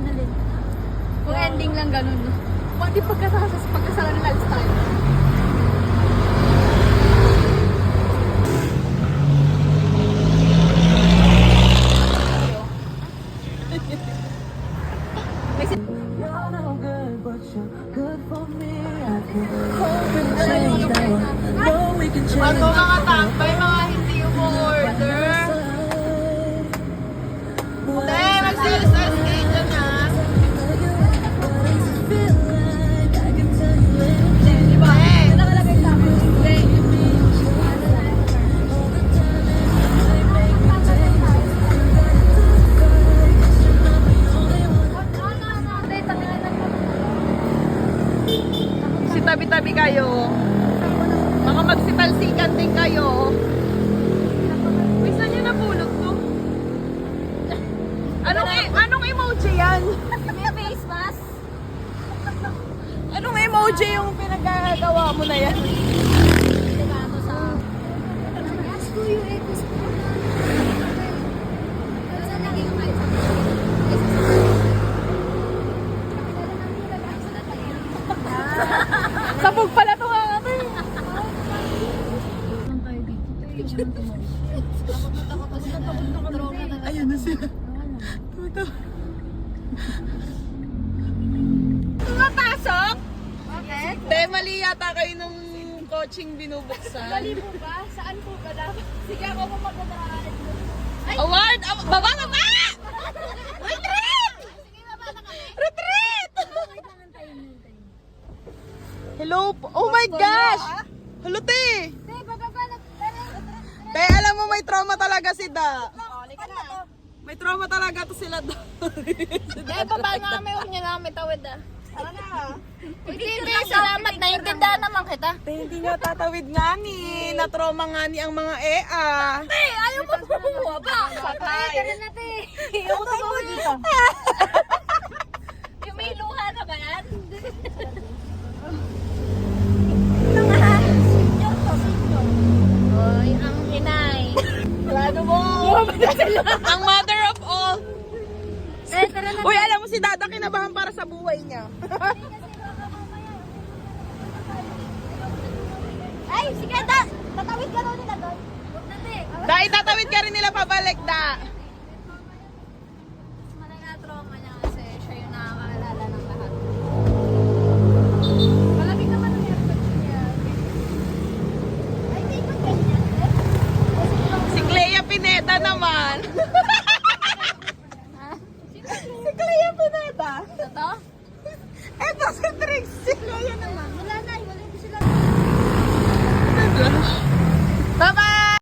alin. Kung ending lang ganun. Kung di pagkasala ng lifestyle. Bago mga tambay, mga hindi umu-order. Te, mag-sales dyan ha. Di ba? Nakalagay sa akin. Si tabi-tabi kayo. Mga magsitalsikan din kayo. Uy, saan yun napulot ko? Anong emoji yan? May face mask. Anong emoji yung pinagagawa mo na yan? Diba ako sa... Ask ko yung etos ko. Saan naging kayo sa Sabog pala to nga ate. Ayun na sila. Puto. Pumapasok? Bakit? Te, mali yata kayo nung coaching binubuksan. Mali po ba? Saan po ba dapat? Sige ako po magdadaanan mo. Award! Baba! Retreat! Sige, baba na kami. Retreat! Wait lang, antayin. Hello po. Oh my gosh! Hello, te! Te, bababa na. Te, alam mo may trauma talaga si Da. Halika na. May trauma talaga to sila Da. Eh, baba na kami. Huwag niya na kami tawid ah. Tara na. Hindi, salamat. Naiintindihan naman kita. Te, hindi nga tatawid nga ni. Na-trauma nga ni ang mga EA. Te, ayaw mo bumaba. Patay. Tara na, te. Ayaw mo tumawa dito. Yung may luha na ba yan? Hoy, ang hinay. Plano mo. Ang mother of all. Eh, tara na. Uy, alam mo si Dada kinabahan para sa buhay niya. Ay, sige, tatawid ka daw nila doon. Huwag na, te. Da, itatawid ka rin nila pabalik, Da. Malay na trauma niya kasi siya yung nakakaalala ng lahat. Malamig naman ang aircon niya. Ay, di ba ganyan, te? Si Clea Pineda naman. Ha? Si Clea Pineda. Totoo? Eto si Trixie. Clea